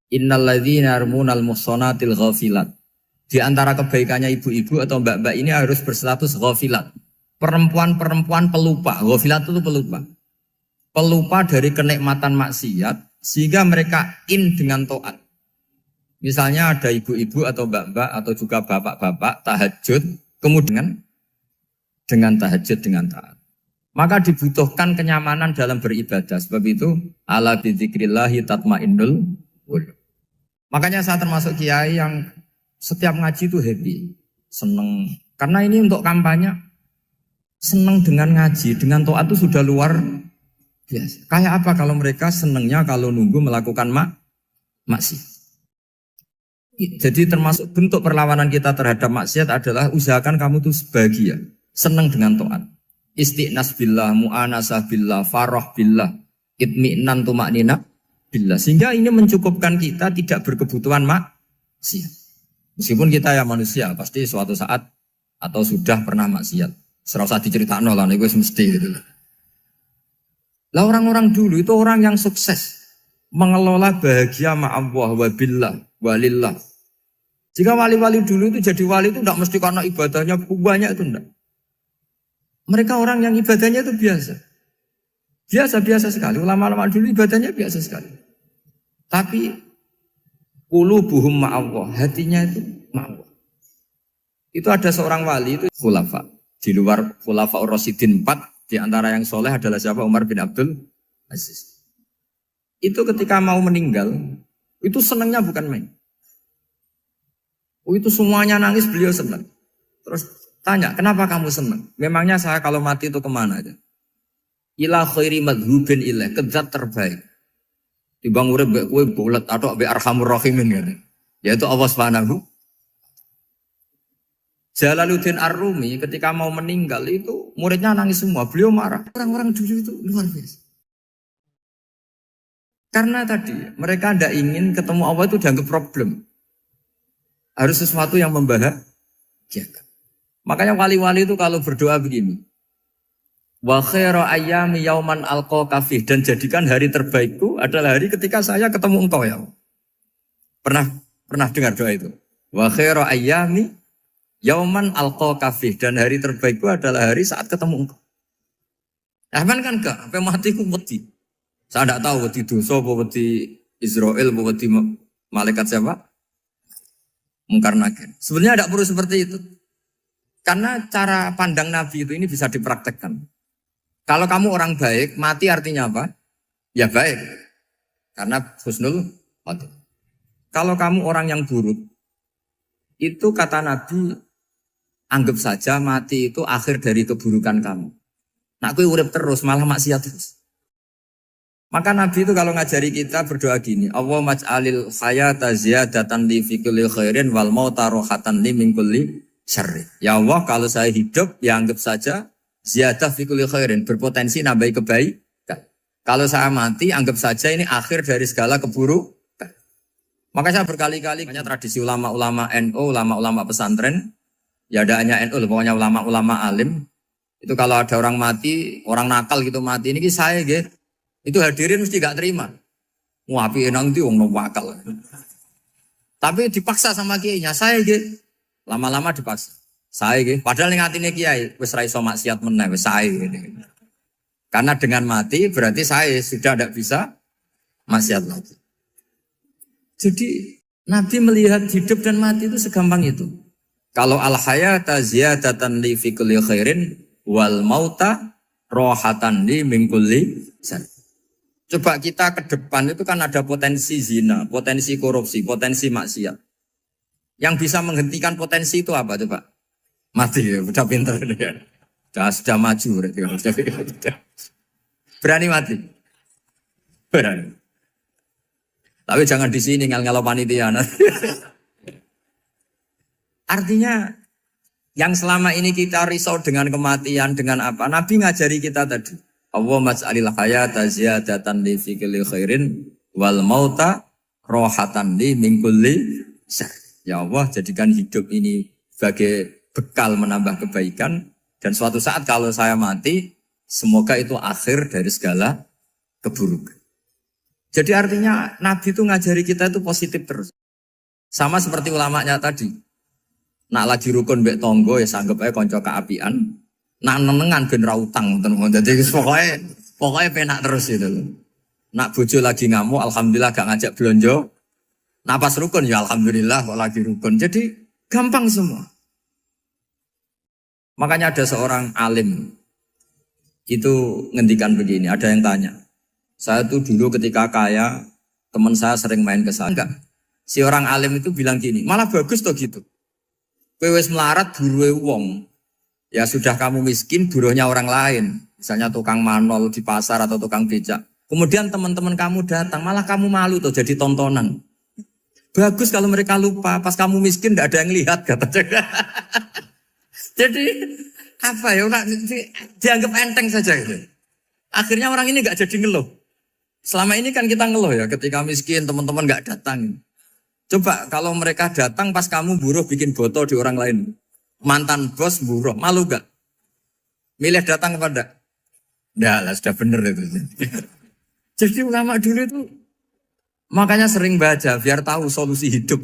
innalladzina yarmunal muhsanatil ghafilat. Di antara kebaikannya ibu-ibu atau mbak-mbak ini harus berstatus ghafilat. Perempuan-perempuan pelupa. Ghafilat itu pelupa. Pelupa dari kenikmatan maksiat sehingga mereka dengan taat. Misalnya ada ibu-ibu atau mbak-mbak atau juga bapak-bapak tahajud kemudian dengan tahajud dengan taat. Maka dibutuhkan kenyamanan dalam beribadah. Sebab itu ala bidzikrillahi tatmainnul qulub. Makanya saya termasuk kiai yang setiap ngaji itu happy, seneng. Karena ini untuk kampanye, seneng dengan ngaji, dengan taat itu sudah luar biasa. Kayak apa kalau mereka senengnya kalau nunggu melakukan maksiat. Jadi termasuk bentuk perlawanan kita terhadap maksiat adalah usahakan kamu tuh bahagia, seneng dengan taat. Istiqnas billah, mu'anasah billah, farah billah, itmi'nan tumaknina billah. Sehingga ini mencukupkan kita tidak berkebutuhan maksiat. Meskipun kita ya manusia, pasti suatu saat atau sudah pernah maksiat. Serasa diceritakan lah, ini gue mesti gitu. Lah orang-orang dulu itu orang yang sukses mengelola bahagia ma'allah wa billah walillah. Jika wali-wali dulu itu jadi wali itu tidak mesti karena ibadahnya banyak itu enggak. Mereka orang yang ibadahnya itu biasa. Biasa-biasa sekali. Ulama-ulama dulu ibadahnya biasa sekali. Tapi qulubuhum ma'allah, hatinya itu ma'allah. Itu ada seorang wali itu khulafa. Di luar khulafa Rasyidin 4, di antara yang soleh adalah siapa? Umar bin Abdul Aziz. Itu ketika mau meninggal, itu senangnya bukan main. Itu semuanya nangis, beliau senang. Terus tanya, kenapa kamu senang? Memangnya saya kalau mati itu kemana aja? Ila khairi madhubin ilah, ke zat terbaik. Dibang urip mbek kowe bulet atau mbek arhamur rahimin kan. Yaitu Allah Subhanahu. Jalaluddin Ar-Rumi ketika mau meninggal itu muridnya nangis semua, beliau marah. Orang-orang dulu itu luar biasa. Karena tadi mereka tidak ingin ketemu Allah itu dianggap problem. Harus sesuatu yang membahagiakan. Makanya wali-wali itu kalau berdoa begini. Wa khairu ayyami yauman alqa fih, dan jadikan hari terbaikku adalah hari ketika saya ketemu engkau ya. Pernah dengar doa itu? Wa khairu ayyami yauman alqa fih, dan hari terbaikku adalah hari saat ketemu engkau. Aman kan enggak? Sampai mati ku wedi. Saya tidak tahu wedi dosa apa wedi Israel apa wedi malaikat siapa? Mungkar nakir. Sebenarnya tidak perlu seperti itu. Karena cara pandang Nabi itu ini bisa dipraktekkan. Kalau kamu orang baik, mati artinya apa? Ya baik. Karena husnul khotimah. Kalau kamu orang yang buruk, Itu kata Nabi, anggap saja mati itu akhir dari keburukan kamu. Nak kowe urip terus malah maksiat terus. Maka Nabi itu kalau ngajari kita berdoa gini, Allah maj'alil hayata ziyadatan li fi kulli khairin wal mauta rohatan li min kulli syarri. Ya Allah, kalau saya hidup ya anggap saja ziyadah fi kulli khairin, berpotensi nambahi kebaikan. Kalau saya mati anggap saja ini akhir dari segala keburukan. Maka saya berkali-kali banyak tradisi ulama-ulama NU, ulama-ulama pesantren, ya ada hanya NU, pokoknya ulama-ulama alim. Itu kalau ada orang mati, orang nakal gitu mati, ini saya gitu. Itu hadirin mesti gak terima. Wapi enang itu wong wakal. Tapi dipaksa sama kiainya, saya gitu. Lama-lama dipaksa. Saya gitu. Padahal ning atine kiai wis ra iso maksiat meneh wis saya gitu. Karena dengan mati berarti saya sudah tidak bisa maksiat lagi. Jadi Nabi melihat hidup dan mati itu segampang itu. Kalau al-hayata ziyadatan li fi kulli khairin wal mauta rohatan li min kulli syarr. Coba kita ke depan itu kan ada potensi zina, potensi korupsi, potensi maksiat. Yang bisa menghentikan potensi itu apa coba? Mati ya, udah pintar ya. Sudah maju. Berani mati? Berani. Tapi jangan di sini ngel-ngelo panitia. Artinya yang selama ini kita risau dengan kematian, dengan apa? Nabi ngajari kita tadi. Allah maj'alil hayata ziyadatan li fi kulli khairin wal mauta rohatan li min kulli syarr. Ya Allah, jadikan hidup ini sebagai bekal menambah kebaikan dan suatu saat kalau saya mati, semoga itu akhir dari segala keburukan. Jadi artinya Nabi itu ngajari kita itu positif terus. Sama seperti ulamanya tadi. Nak lagi rukun mbek tonggo ya sanggep ae kanca keapian. Nak nenengan ben ra utang ngoten. Dadi pokoknya penak terus itu loh. Nak bojo lagi ngamuk alhamdulillah gak ngajak blonjo. Nak pas rukun ya alhamdulillah kok lagi rukun. Jadi gampang semua. Makanya ada seorang alim itu ngendikan begini, ada yang tanya. Saya tuh dulu ketika kaya, teman saya sering main ke sana. Enggak. Si orang alim itu bilang gini, malah bagus toh gitu. Kowe wis melarat buruhe wong. Ya sudah kamu miskin, buruhnya orang lain. Misalnya tukang manol di pasar atau tukang becak. Kemudian teman-teman kamu datang, malah kamu malu tuh jadi tontonan. Bagus kalau mereka lupa, pas kamu miskin tidak ada yang lihat katanya. Jadi apa ya, dianggap enteng saja gitu. Akhirnya orang ini nggak jadi ngeluh. Selama ini kan kita ngeluh ya, ketika miskin teman-teman nggak datang. Coba kalau mereka datang pas kamu buruh bikin botol di orang lain. Mantan bos buruh, malu gak? Milih datang kepada? Nggak lah, sudah bener itu. Jadi ulama dulu itu makanya sering baca biar tahu solusi hidup.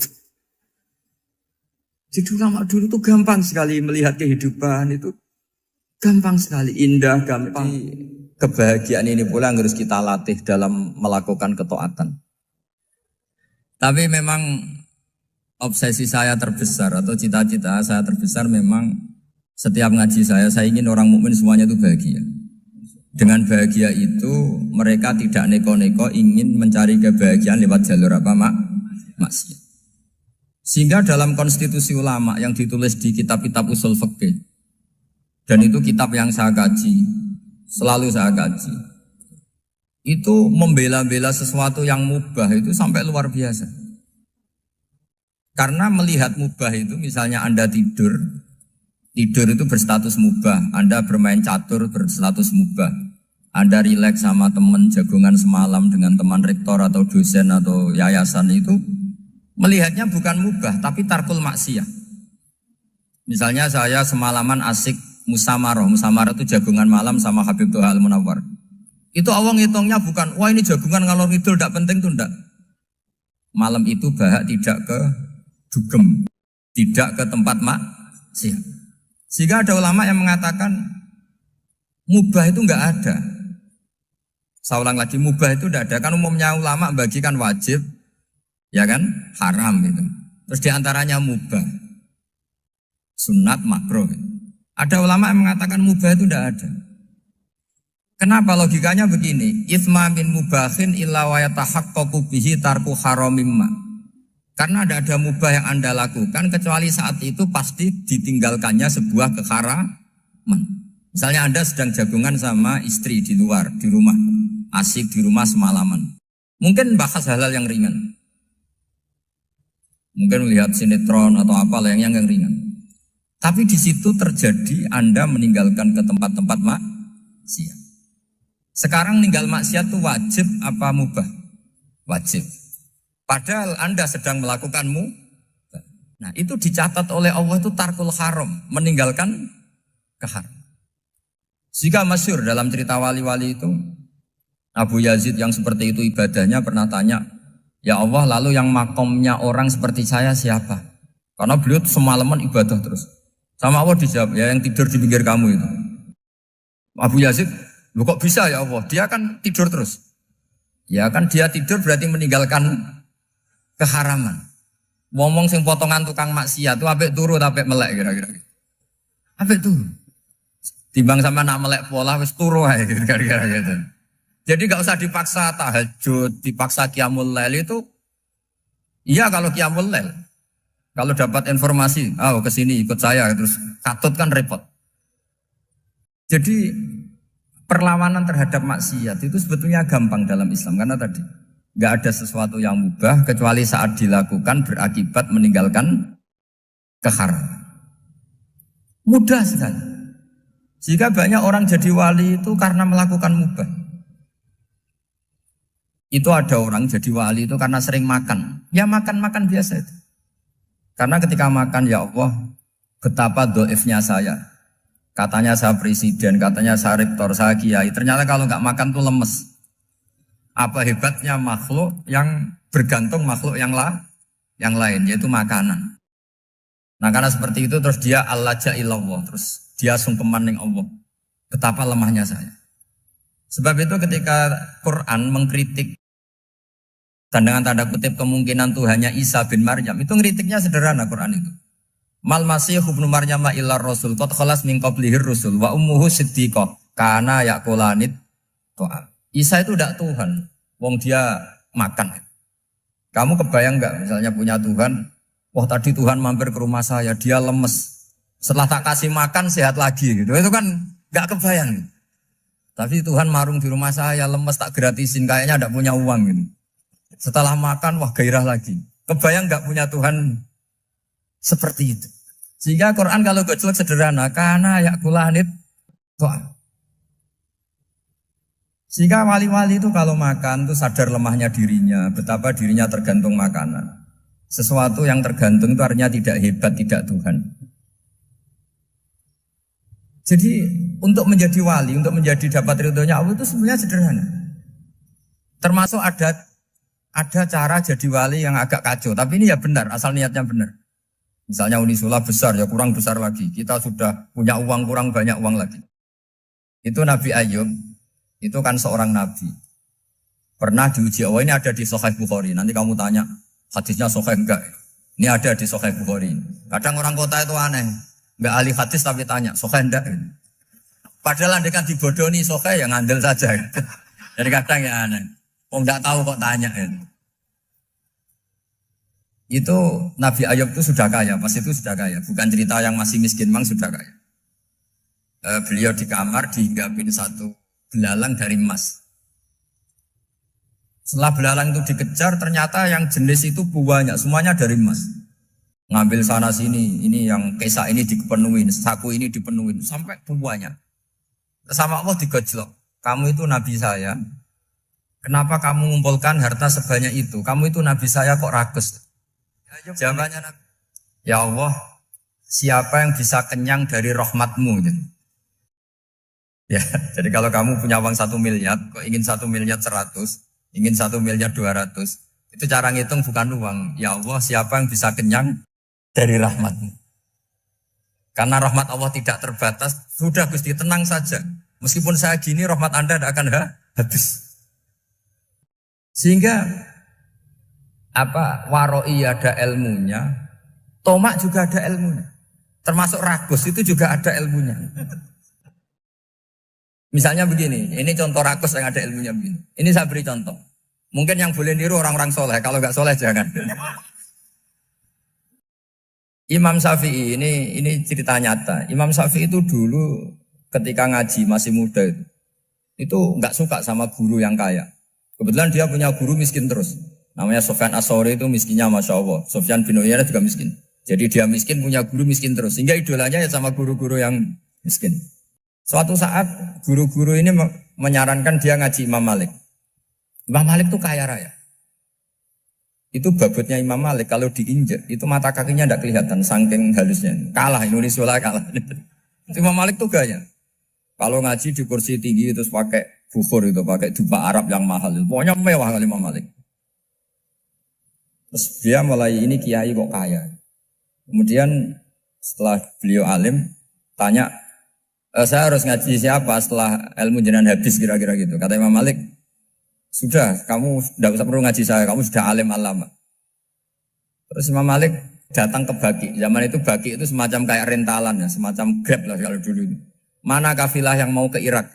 Jadi ulama dulu itu gampang sekali melihat kehidupan itu. Gampang sekali, indah, gampang. Kebahagiaan ini pula yang harus kita latih dalam melakukan ketaatan. Tapi memang obsesi saya terbesar atau cita-cita saya terbesar memang setiap ngaji saya ingin orang mukmin semuanya itu bahagia. Dengan bahagia itu mereka tidak neko-neko ingin mencari kebahagiaan lewat jalur apa maksiat. Sehingga dalam konstitusi ulama yang ditulis di kitab-kitab usul fikih dan itu kitab yang saya kaji, selalu saya kaji. Itu membela-bela sesuatu yang mubah itu sampai luar biasa. Karena melihat mubah itu misalnya Anda tidur itu berstatus mubah, Anda bermain catur berstatus mubah, Anda rileks sama teman jagongan semalam dengan teman rektor atau dosen atau yayasan itu melihatnya bukan mubah tapi tarkul maksiyah. Misalnya saya semalaman asik musamarah itu jagongan malam sama Habib Toha Al-Munawwar. Itu awang hitungnya bukan, wah ini jagongan ngalor ngidul tidak penting tuh enggak. Malam itu bahak tidak ke dugem, tidak ke tempat maksiat. Sehingga ada ulama yang mengatakan mubah itu enggak ada. Saya ulang lagi, mubah itu enggak ada. Kan umumnya ulama bagikan wajib, ya kan, haram itu. Terus diantaranya mubah, sunat, makruh. Ada ulama yang mengatakan mubah itu enggak ada. Kenapa? Logikanya begini, itsma min mubahin illa wa yatahaqqaqu bihi tarku haramimma. Karena ada mubah yang Anda lakukan kecuali saat itu pasti ditinggalkannya sebuah keharaman. Misalnya Anda sedang jagungan sama istri di luar, di rumah. Asik di rumah semalaman. Mungkin bahas hal-hal yang ringan. Mungkin melihat sinetron atau apa yang ringan. Tapi di situ terjadi Anda meninggalkan ke tempat-tempat maksiat. Sekarang ninggal maksiat itu wajib apa mubah? Wajib. Padahal Anda sedang melakukanmu. Nah itu dicatat oleh Allah itu tarkul haram. Meninggalkan keharam. Jika masyhur dalam cerita wali-wali itu. Abu Yazid yang seperti itu ibadahnya pernah tanya. Ya Allah lalu yang makomnya orang seperti saya siapa? Karena beliau semalaman ibadah terus. Sama Allah dijawab, ya yang tidur di pinggir kamu itu. Abu Yazid, lu kok bisa ya Allah? Dia kan tidur terus. Ya kan dia tidur berarti meninggalkan keharaman. Ngomong sing potongan tukang maksiat itu apik turu apik melek kira-kira. Apik turu. Timbang sama nak melek pola wis turu ae kira-kira gitu. Jadi gak usah dipaksa tahajud, dipaksa qiyamul lail itu. Iya kalau qiyamul lail. Kalau dapat informasi, kesini ikut saya, terus katut kan repot. Jadi perlawanan terhadap maksiat itu sebetulnya gampang dalam Islam. Karena tadi, gak ada sesuatu yang mubah kecuali saat dilakukan berakibat meninggalkan keharaman. Mudah sekali. Jika banyak orang jadi wali itu karena melakukan mubah. Itu ada orang jadi wali itu karena sering makan. Ya makan-makan biasa itu. Karena ketika makan, ya Allah, betapa doifnya saya. Katanya saya presiden, katanya saya rektor, saya kiai. Ternyata kalau nggak makan tuh lemes. Apa hebatnya makhluk yang bergantung makhluk yang lain, yaitu makanan. Nah karena seperti itu terus dia al-laja'illallah, terus dia sungkeman ning Allah. Betapa lemahnya saya. Sebab itu ketika Quran mengkritik dan dengan tanda kutip kemungkinan Tuhannya Isa bin Maryam, itu ngeritiknya sederhana Quran itu. Mal masih ibnu Maryam illa rasul qad khalas min qablihi rusul wa ummuhu siddiqah kana yaqulanit ta'am. Isa itu tidak Tuhan, wong dia makan. Kamu kebayang enggak misalnya punya Tuhan, wah tadi Tuhan mampir ke rumah saya, dia lemes. Setelah tak kasih makan sehat lagi gitu. Itu kan enggak kebayang. Tapi Tuhan marung di rumah saya, lemes tak gratisin, kayaknya enggak punya uang gitu. Setelah makan, wah gairah lagi. Kebayang gak punya Tuhan seperti itu. Sehingga Quran kalau gojlok sederhana, karena yakulanit to'am. Sehingga wali-wali itu kalau makan itu sadar lemahnya dirinya, betapa dirinya tergantung makanan. Sesuatu yang tergantung itu artinya tidak hebat, tidak Tuhan. Jadi untuk menjadi wali, untuk menjadi dapat ridhonya Allah itu sebenarnya sederhana. Termasuk ada cara jadi wali yang agak kacau, tapi ini ya benar, asal niatnya benar. Misalnya Unisula besar, ya kurang besar lagi. Kita sudah punya uang, kurang banyak uang lagi. Itu Nabi Ayub, itu kan seorang nabi. Pernah diuji Allah, ini ada di Sahih Bukhari. Nanti kamu tanya, hadisnya Sahih enggak? Ini ada di Sahih Bukhari. Kadang orang kota itu aneh, enggak ahli hadis tapi tanya, Sahih enggak? Padahal anda kan dibodohi Sahih, ya ngandel saja. Jadi kadang ya aneh. Enggak tahu kok tanya itu Nabi Ayub itu sudah kaya, pas itu sudah kaya, bukan cerita yang masih miskin, memang sudah kaya. Beliau di kamar dihinggapin satu belalang dari emas. Setelah belalang itu dikejar, ternyata yang jenis itu banyak, semuanya dari emas. Ngambil sana sini, ini yang kesak ini dipenuhin, saku ini dipenuhin, sampai banyak. Sama Allah digojlok, kamu itu nabi saya. Kenapa kamu mengumpulkan harta sebanyak itu? Kamu itu nabi saya kok rakus? Jawabannya, ya Allah, siapa yang bisa kenyang dari rahmatmu? Ya, jadi kalau kamu punya uang 1 miliar, kok ingin 1 miliar 100, ingin 1 miliar 200, itu cara ngitung bukan uang. Ya Allah, siapa yang bisa kenyang dari rahmatmu? Karena rahmat Allah tidak terbatas, sudah Gusti tenang saja. Meskipun saya gini, rahmat Anda tidak akan habis. Sehingga waroi ada ilmunya, tomak juga ada ilmunya. Termasuk ragus itu juga ada ilmunya. Misalnya begini, ini contoh ragus yang ada ilmunya begini. Ini saya beri contoh. Mungkin yang boleh niru orang-orang soleh, kalau nggak soleh jangan. Imam Syafi'i ini cerita nyata. Imam Syafi'i itu dulu ketika ngaji masih muda itu nggak suka sama guru yang kaya. Kebetulan dia punya guru miskin terus. Namanya Sufyan As-Tsauri itu miskinnya Masya Allah. Sufyan bin Uyainah juga miskin. Jadi dia miskin punya guru miskin terus. Sehingga idolanya ya sama guru-guru yang miskin. Suatu saat guru-guru ini menyarankan dia ngaji Imam Malik. Imam Malik itu kaya raya. Itu babutnya Imam Malik kalau diinjak itu mata kakinya tidak kelihatan saking halusnya. Kalah Indonesia lah kalah. Imam Malik tuh gaya. Kalau ngaji di kursi tinggi terus pakai bukhur itu, pakai jubah Arab yang mahal. Pokoknya mewah kali Imam Malik. Terus dia mulai ini kiai kok kaya. Kemudian setelah beliau alim tanya, saya harus ngaji siapa setelah ilmu jenengan habis kira-kira gitu. Kata Imam Malik, sudah, kamu tidak usah perlu ngaji saya, kamu sudah alim alama. Terus Imam Malik datang ke Baki. Zaman itu Baki itu semacam kayak rentalan ya, semacam Grab lah kalau dulu. Mana kafilah yang mau ke Irak?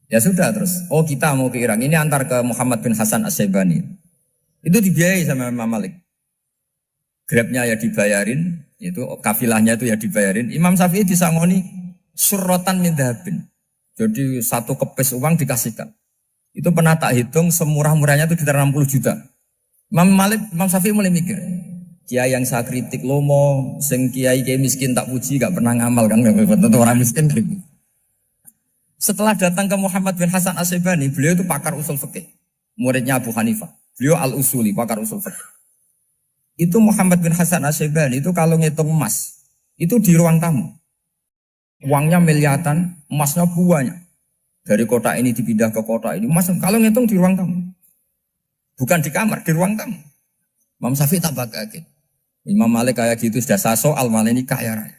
Ya sudah terus, oh kita mau ke Irak. Ini antar ke Muhammad bin Hasan As-Syaibani. Itu dibiayai sama Imam Malik. Grabnya ya dibayarin, itu kafilahnya itu ya dibayarin. Imam Syafi'i disangoni surrotan min dhahabin. Jadi satu kepes uang dikasihkan. Itu pernah tak hitung semurah-murahnya itu sekitar 60 juta. Imam Syafi'i mulai mikir, kiai yang saya kritik lomo, sing kiai miskin tak puji, gak pernah ngamal kan, tentu orang miskin. Setelah datang ke Muhammad bin Hasan As-Syaibani, beliau itu pakar usul fikih, muridnya Abu Hanifah. Beliau al-usuli, pakar usul fikih. Itu Muhammad bin Hasan As-Syaibani itu kalau ngitung emas, itu di ruang tamu. Uangnya miliaran, emasnya banyak. Dari kota ini dipindah ke kota ini. Emas kalau ngitung di ruang tamu. Bukan di kamar, di ruang tamu. Imam Syafi'i tambah kaget. Imam Malik kayak gitu sudah saya soal malah ini kaya raya.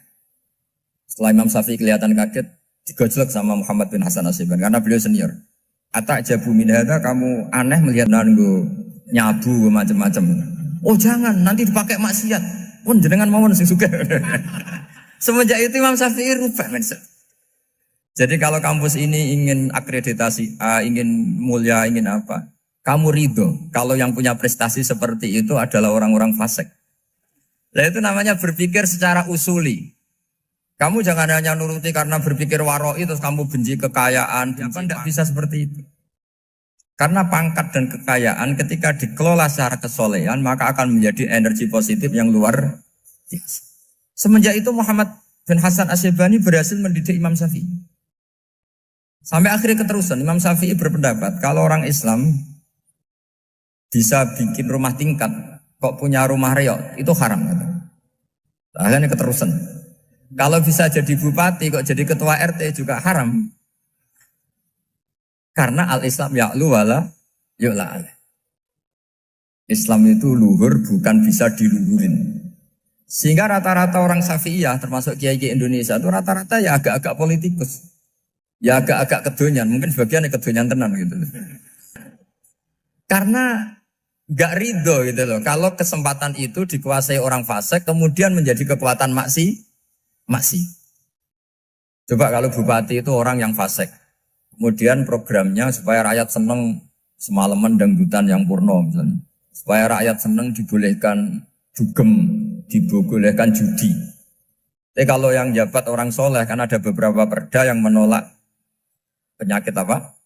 Setelah Imam Syafi'i kelihatan kaget, digojlok sama Muhammad bin Hasan As-Syaibani karena beliau senior. Ata'jabu min hadza, kamu aneh melihat nanggo nyabu macam-macam. Oh jangan, nanti dipakai maksiat. Pun jenengan mawon sing sugih. Semenjak itu Imam Syafi'i rubah mindset. Jadi kalau kampus ini ingin akreditasi A, ingin mulia, ingin apa, kamu ridho. Kalau yang punya prestasi seperti itu adalah orang-orang fasik. Nah itu namanya berpikir secara usuli. Kamu jangan hanya nuruti karena berpikir waroi terus kamu benci kekayaan. Apa tidak bisa seperti itu? Karena pangkat dan kekayaan ketika dikelola secara kesolehan maka akan menjadi energi positif yang luar biasa. Semenjak itu Muhammad bin Hasan As-Syaibani berhasil mendidik Imam Syafi'i. Sampai akhirnya keterusan Imam Syafi'i berpendapat kalau orang Islam bisa bikin rumah tingkat kok punya rumah reok itu haram. Akhirnya keterusan. Kalau bisa jadi bupati kok jadi ketua RT juga haram. Karena al-Islam ya'lu wala yu'la alaih. Islam itu luhur bukan bisa diluhurin. Sehingga rata-rata orang Syafi'iyah termasuk kiai-kiai Indonesia itu rata-rata ya agak-agak politikus. Ya agak-agak kedonyan, mungkin sebagian kedonyan tenan gitu. Karena gak ridho gitu loh. Kalau kesempatan itu dikuasai orang fasik kemudian menjadi kekuatan maksi. Coba kalau bupati itu orang yang fasik. Kemudian programnya supaya rakyat seneng semalaman dangdutan yang purno misalnya. Supaya rakyat seneng dibolehkan dugem, dibolehkan judi. Tapi kalau yang jabat orang soleh kan ada beberapa perda yang menolak penyakit apa?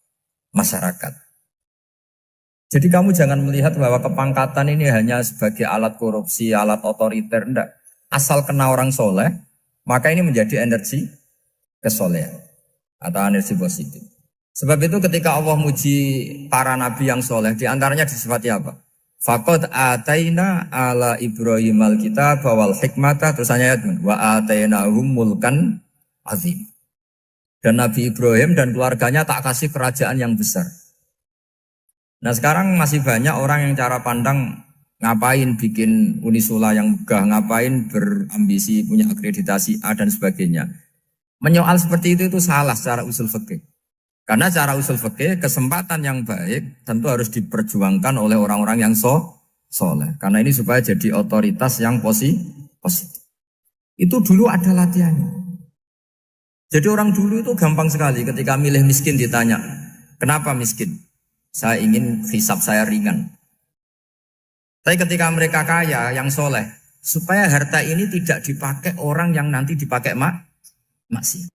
Masyarakat. Jadi kamu jangan melihat bahwa kepangkatan ini hanya sebagai alat korupsi, alat otoriter, enggak. Asal kena orang soleh, maka ini menjadi energi kesolehan atau energi positif. Sebab itu ketika Allah muji para nabi yang soleh, diantaranya disifati apa? Faqad ataina ala Ibrahim al-kitab wal hikmata, terus ayat wa atainahum mulkan azim. Dan Nabi Ibrahim dan keluarganya tak kasih kerajaan yang besar. Nah sekarang masih banyak orang yang cara pandang ngapain bikin unisula yang megah, ngapain berambisi punya akreditasi A dan sebagainya. Menyoal seperti itu salah secara usul fikih. Karena secara usul fikih kesempatan yang baik tentu harus diperjuangkan oleh orang-orang yang soleh. Karena ini supaya jadi otoritas yang positif. Itu dulu ada latihannya. Jadi orang dulu itu gampang sekali ketika milih miskin ditanya, kenapa miskin? Saya ingin hisab saya ringan. Tapi ketika mereka kaya, yang soleh, supaya harta ini tidak dipakai orang yang nanti dipakai maksiat.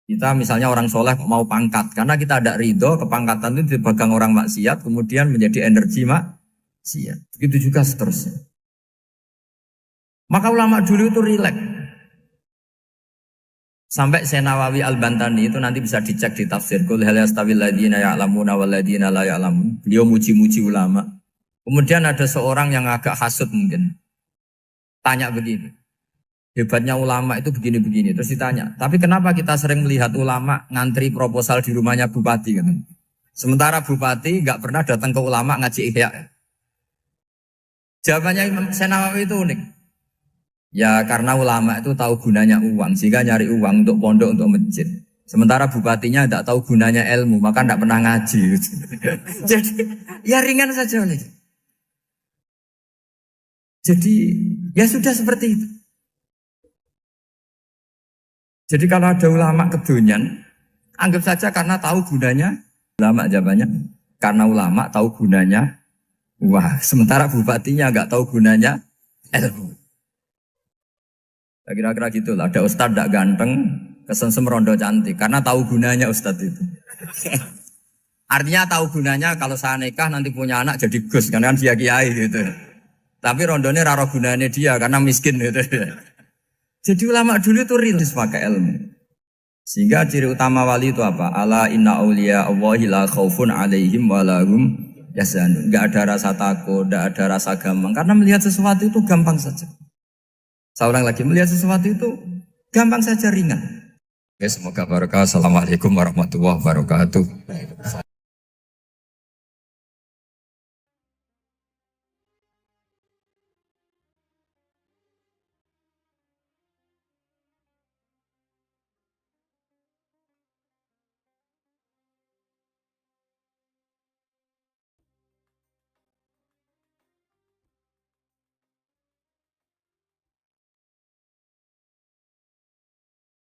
Kita misalnya orang soleh mau pangkat, karena kita ada ridho, kepangkatan itu dipegang orang maksiat, kemudian menjadi energi maksiat. Begitu juga seterusnya. Maka ulama dulu itu rileks. Sampai Senawawi Al-Bantani itu nanti bisa dicek di tafsir. Qul hal yastawil ladzina ya'lamuna wal ladzina la ya'lamun. Beliau muji-muji ulama. Kemudian ada seorang yang agak hasut mungkin. Tanya begini. Hebatnya ulama itu begini-begini. Terus ditanya, tapi kenapa kita sering melihat ulama ngantri proposal di rumahnya bupati? Kan? Sementara bupati nggak pernah datang ke ulama ngaji ihya. Jawabannya Imam Senawawi itu unik. Ya karena ulama itu tahu gunanya uang, sehingga nyari uang untuk pondok, untuk masjid. Sementara bupatinya tidak tahu gunanya ilmu, maka tidak pernah ngaji. Jadi ya ringan saja. Jadi ya sudah seperti itu. Jadi kalau ada ulama kedonyan, anggap saja karena tahu gunanya ulama, jawabannya karena ulama tahu gunanya wah, sementara bupatinya nggak tahu gunanya ilmu. Kira-kira gitulah. Ada ustadz tidak ganteng, kesensem rondo cantik karena tahu gunanya ustadz itu. Artinya tahu gunanya kalau saya nikah nanti punya anak jadi gus, karena kan dia kiai gitu. Tapi rondonya raro gunanya dia karena miskin gitu. Jadi ulama dulu itu rilis pakai ilmu. Sehingga ciri utama wali itu apa? Ala inna awliya Allahi la khaufun alaihim walahum yahzanun. Enggak ada rasa takut, enggak ada rasa gampang. Karena melihat sesuatu itu gampang saja. Saya ulang lagi, melihat sesuatu itu gampang saja, ringan. Oke, semoga barokah. Assalamualaikum warahmatullahi wabarakatuh.